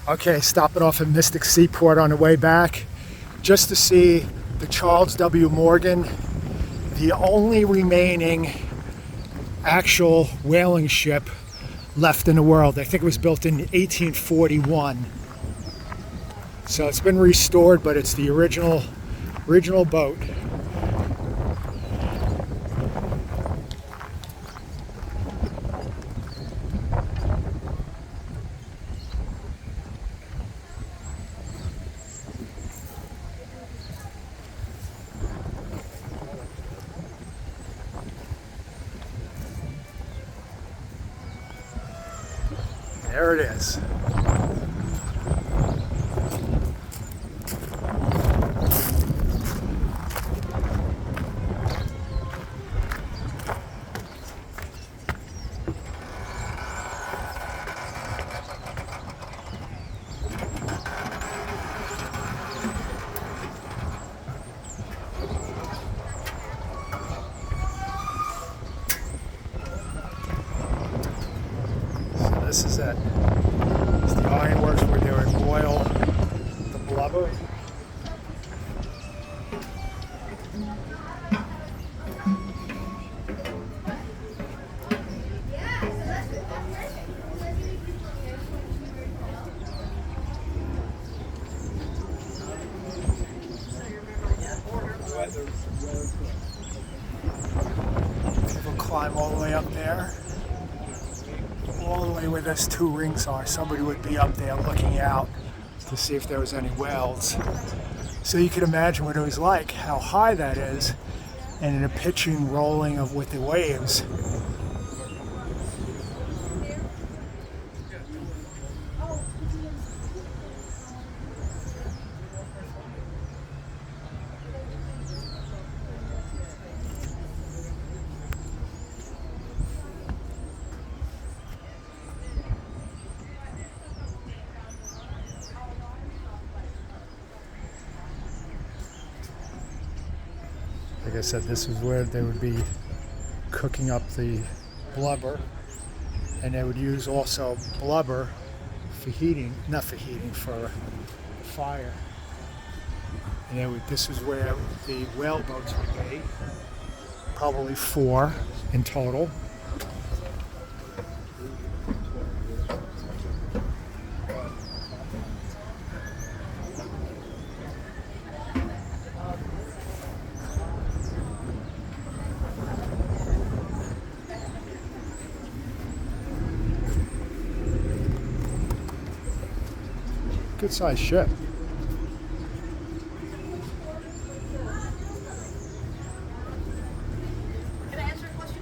Okay, stopping off at Mystic Seaport on the way back just to see the Charles W. Morgan, the only remaining actual whaling ship left in the world. I think it was built in 1841. So it's been restored, but it's the original boat. There it is. So this is it. It's the ironworks where they would boil the blubber. We'll climb all the way up there. All the way where those two rings are, somebody would be up there looking out to see if there was any whales. So you can imagine what it was like, how high that is, and in the pitching, rolling of with the waves. Like I said, this is where they would be cooking up the blubber, and they would use also blubber for heating, not for heating, for fire. And this is where the whale boats would be, probably 4 in total. Good sized ship. Can I answer a question?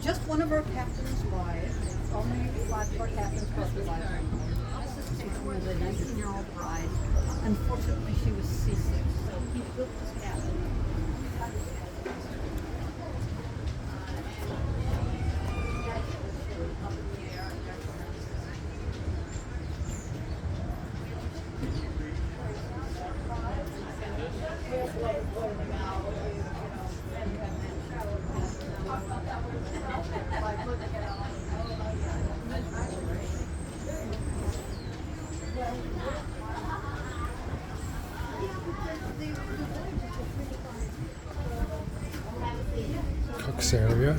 Just one of our captain's wives. Only 5 of our captains plus the wife. This is was a 19-year-old bride. Unfortunately, she was seasick, so he built this cabin. Cook's area.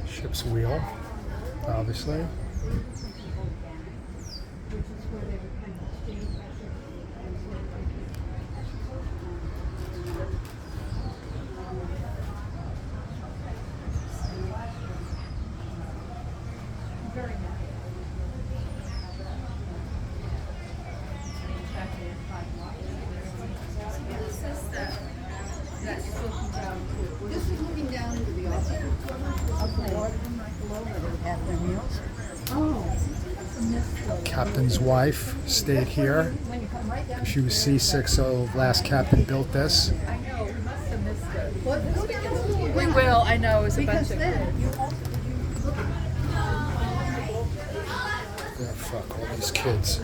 Ship's wheel, obviously. This is looking down into the ocean. Up the water below where they have their meals. Oh. Captain's wife stayed here. She was seasick, so last captain built this. I know, we must have missed it. What? We will, I know, it's a Because bunch of. then you also you look at Oh, fuck, all these kids.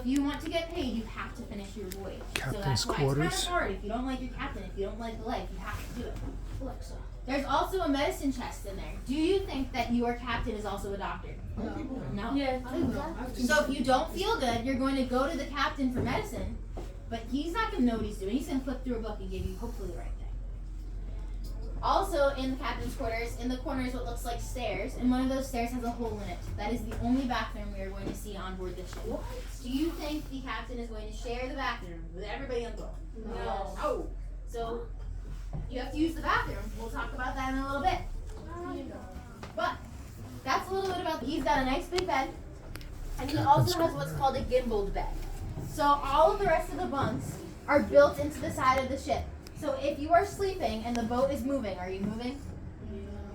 if you want to get paid, you have to finish your voyage. So Captain's that's why quarters. it's kind of hard. If you don't like your captain, if you don't like the life, you have to do it. Alexa. There's also a medicine chest in there. Do you think that your captain is also a doctor? No. Yeah. So if you don't feel good, you're going to go to the captain for medicine, but he's not going to know what he's doing. He's going to flip through a book and give you hopefully the right thing. Also in the captain's quarters, in the corner is what looks like stairs, and one of those stairs has a hole in it. That is the only bathroom we are going to see on board the ship. What? Do you think the captain is going to share the bathroom with everybody on board? No. Oh. So you have to use the bathroom. We'll talk about that in a little bit. But that's a little bit about. He's got a nice big bed, and he also has what's called a gimbaled bed. So all of the rest of the bunks are built into the side of the ship. So if you are sleeping and the boat is moving, are you moving?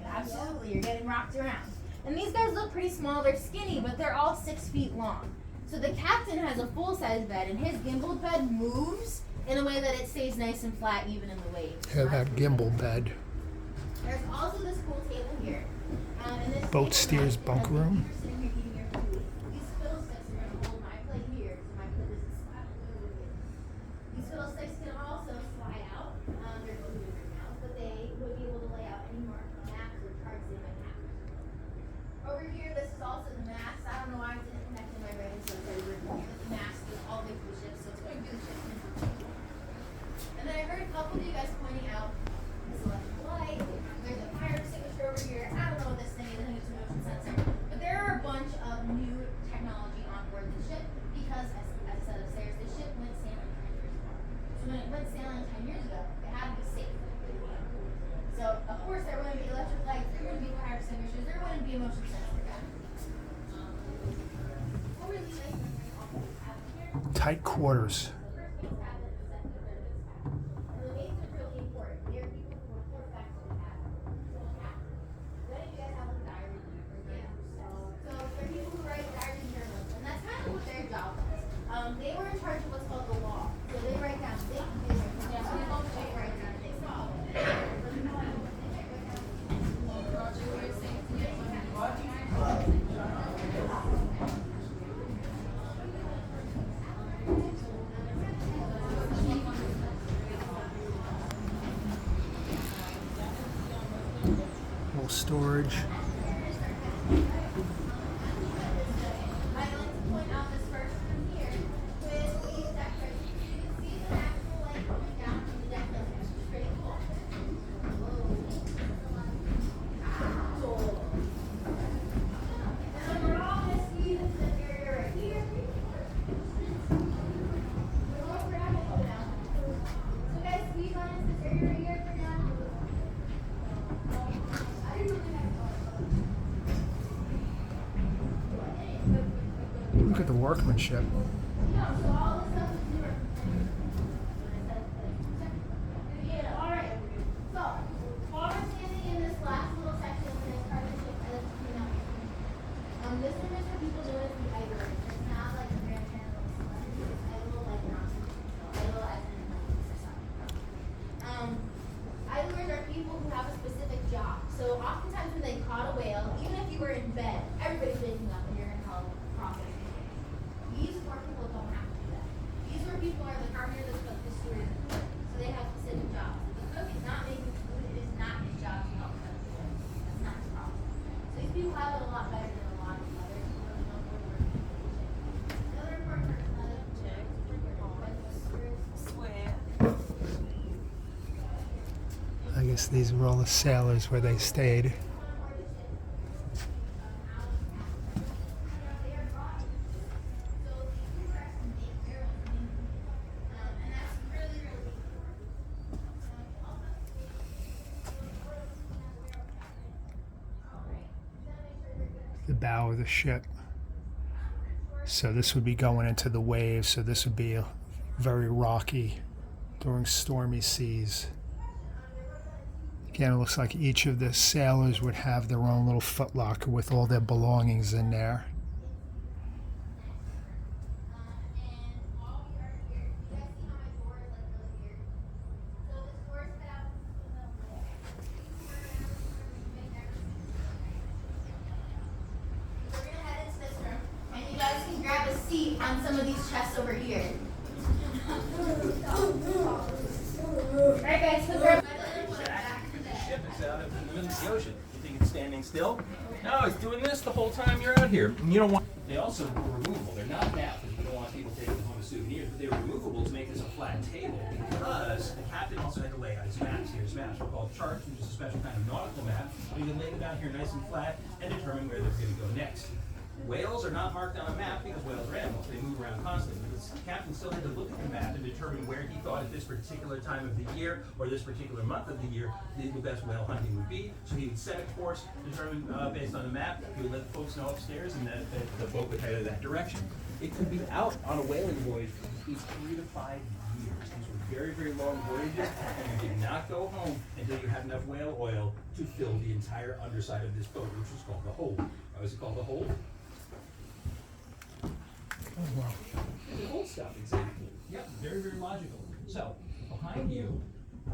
Absolutely, you're getting rocked around. And these guys look pretty small. They're skinny, but they're all 6 feet long. So the captain has a full-size bed, and his gimbaled bed moves in a way that it stays nice and flat even in the waves. Yeah, that gimbal bed. There's also this cool table here. And this Boat table steers has- bunk room. You're sitting here eating your food. These fiddlesticks are going to hold my plate here, so my plate doesn't slide. These fiddlesticks can also slide out. They're glued in right now, but they would be able to lay out any more maps or charts they might have. Over here, this is also the mast. I don't know why I didn't connect in my brain, so it's over here. The mast is all the way through the ship, so it's going to be the ship. And then I heard a couple of you guys pointing out this electric light. There's a fire extinguisher over here. I don't know what this thing is. I think it's a motion sensor. But there are a bunch of new technology on board the ship because, as I said upstairs, the ship went sailing 10 years ago. So when it went sailing 10 years ago, it had to be safe. So of course there wouldn't be electric lights, there wouldn't be fire extinguishers, there wouldn't be a motion sensor gun. What were these things have here? Tight quarters. And the mates are really important. They're people who report back to the captain. When did you guys have a diary? Yeah. So they're people who write diary journals, and that's kind of what their job was. They were in charge of what's called the law. So they write down things. They write down things. Little storage. I'd like to point out this first room here with these decorations. You can see the actual light coming down from the deck list, which is pretty cool. Cool. And then we're all going to see this area right here. We're all grabbing it now. So guys, squeeze on into this area right here for now. I didn't really have Look at the workmanship. No, so all this stuff is newer. Yeah, alright. So, while we're standing in this last little section of this part of the ship, I like to clean up. This room is for people known as the idlers. It's not like the Grand Channel of celebrities. It's idle like not idle as in idlers are people who have a specific job. So oftentimes when they caught a whale, even if you were in bed, everybody's waking up and you're gonna help process. These poor people don't have to do that. These poor people are the carpenter, the cook, the steward, and the cook. So they have specific jobs. If the cook is not making food, it is not his job to help cook food. That's not his problem. So these people have it a lot better than a lot of others who really don't go to work. Another important person I guess these were all the sailors where they stayed. The bow of the ship. So this would be going into the waves, so this would be very rocky during stormy seas. Again, it looks like each of the sailors would have their own little footlocker with all their belongings in there. We're gonna head into this room, and you guys can grab a seat on some of these chests over here. Alright guys, so grab Ship is out in the middle of the ocean. You think it's standing still? No, it's doing this the whole time you're out here. You don't want. They also were removable. They're not maps because you don't want people taking them home as souvenirs, but they were removable to make this a flat table because the captain also had to lay out his maps here. His maps were called charts, which is a special kind of nautical map. But you can lay them down here nice and flat and determine where they're going to go next. Whales are not marked on a map because whales are animals. They move around constantly. The captain still had to look at the map and determine where he thought at this particular time of the year or this particular month of the year the best whale hunting would be. So he would set a course, determine based on the map. He would let the folks know upstairs, and that the boat would head in that direction. It could be out on a whaling voyage for 3 to 5 years. These were very, very long voyages, and you did not go home until you had enough whale oil to fill the entire underside of this boat, which was called the hold. Why was it called the hold? Oh, wow. The old stuff, exactly. Yep, very, very logical. So, behind you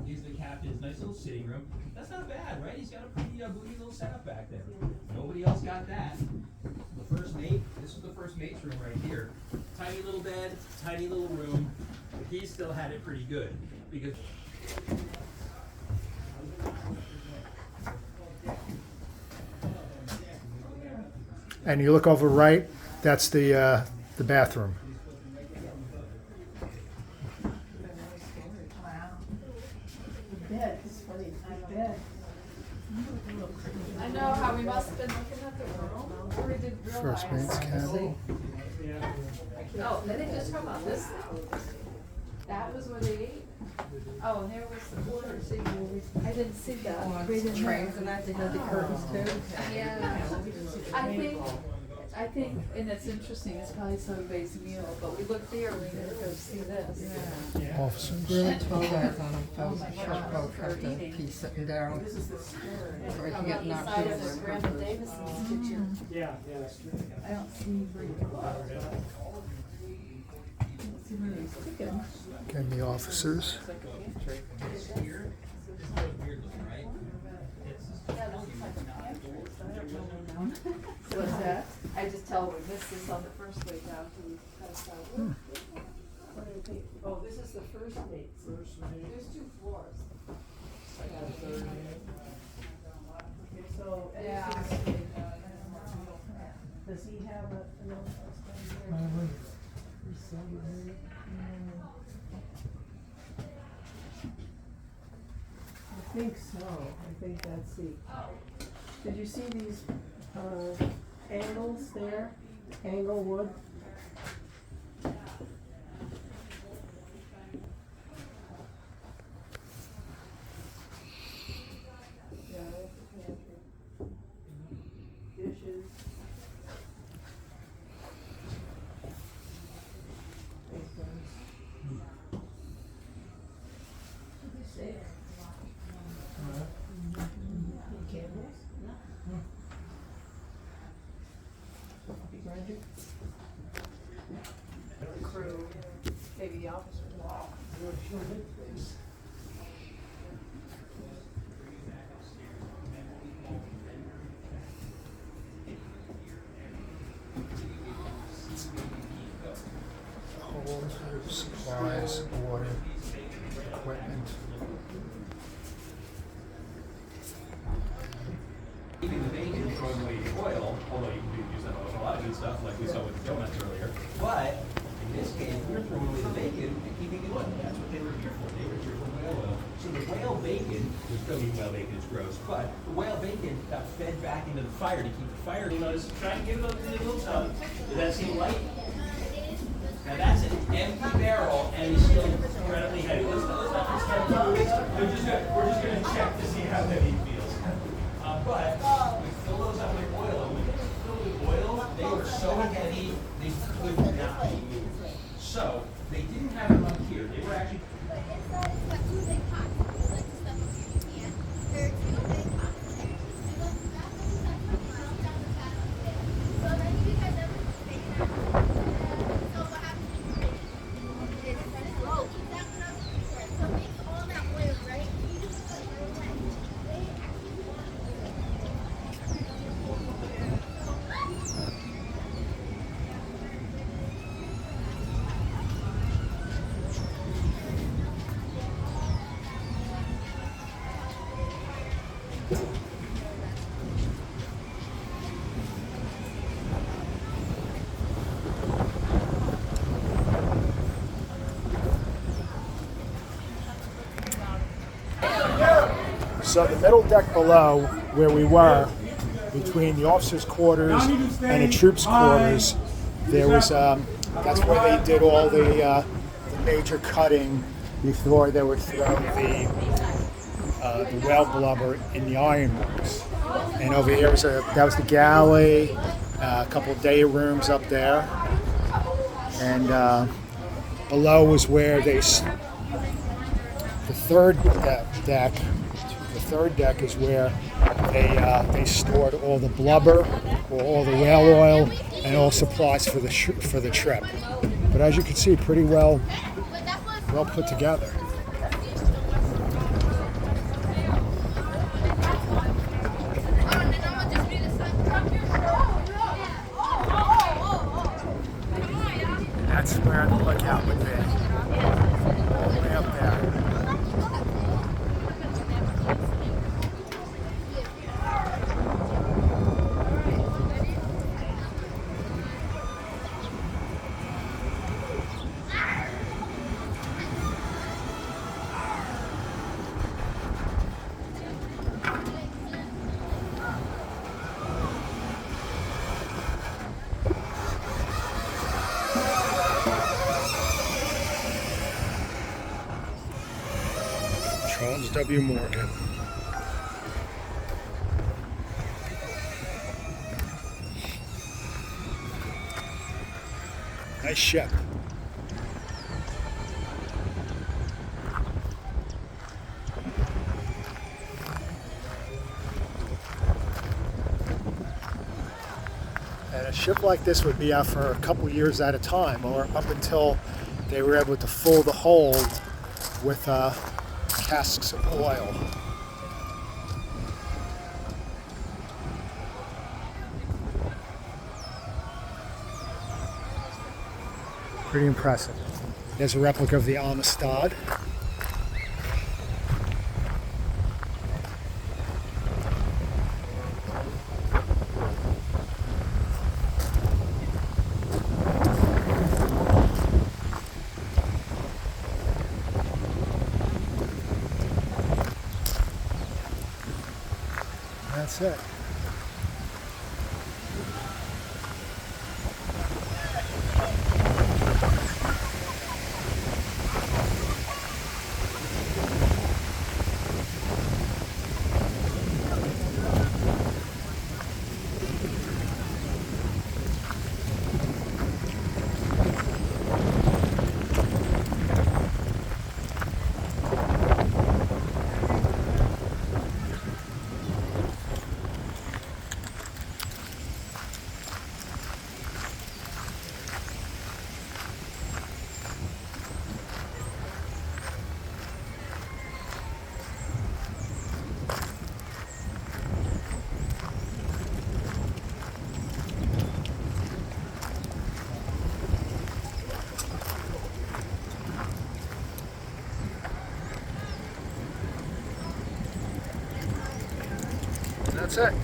is the captain's nice little sitting room. That's not bad, right? He's got a pretty bougie little setup back there. Nobody else got that. The first mate, this was the first mate's room right here. Tiny little bed, tiny little room, but he still had it pretty good because And you look over right, that's the bathroom. Bed, it's funny, the bed. I know how we must have been looking at the room, or we didn't realize. First mate's cabin. Oh, they didn't just talk about this thing. That was where they ate. Oh, and there was the water, see, I didn't see that. Right in there. Trains and that, they had the curtains too. Yeah, I think, and it's interesting, it's probably somebody's meal, but we looked there, we didn't go see this. Officers. Really 12 hours on a Oh boat, my short God, boat, for have to eating. be sitting down. This is the skirt. So we On can the get east knocked side over. of Grandma Davison's kitchen. I don't see where you are, but. I don't see where he's cooking. Again, the officers. It's like a pantry. here, this is weird looking, right? Yeah, this is like a pantry, so I don't know. What's that? I just tell we missed this on the first way down to the Oh, this is the first date. There's 2 floors. So, yeah. Does he have a? I think so, I think that's the, did you see these, angles there? Angle wood? Yeah, that's the pantry. Dishes. Candles? Coffee grinder? Crew, maybe the officers. Hold, supplies, water, equipment. Keeping the bacon and throwing away the oil, although you can use that on a lot of good stuff like we saw with the donuts earlier. But in this case, we were throwing away the bacon and keeping the oil. That's what they were here for. They were here for whale oil. So the whale bacon, which don't eat whale bacon, it's gross, but the whale bacon got fed back into the fire to keep the fire. You'll notice, try and give it a little tongue. Does that seem light? Now that's an empty barrel and it's still incredibly heavy. Let's not we're just gonna check to see how heavy it feels. But we fill those up with oil, and when they were filled with oil, they were so heavy they could not be moved. So they didn't have them up here. They were actually But it's got 2 big pots. Like the stuff up here, you can. There are 2 big pots there. You go back to the second one, down the back of it. So then you guys ever take it out. So what happens is you take it. Oh, keep that one up before. So make all that oil, right? You just put it away. They actually want So the middle deck below, where we were, between the officers' quarters and the troops' quarters, there was that's where they did all the major cutting before they would throw the whale blubber in the ironworks. And over here was that was the galley, a couple of day rooms up there, and below was where the third deck. The third deck is where they stored all the blubber, or all the whale oil, and all supplies for the trip. But as you can see, pretty well put together. That's where the lookout would be. All the way up there. Charles W. Morgan. Nice ship. And a ship like this would be out for a couple years at a time, or up until they were able to fill the hold with casks of oil. Pretty impressive. There's a replica of the Amistad. That's it. That's it.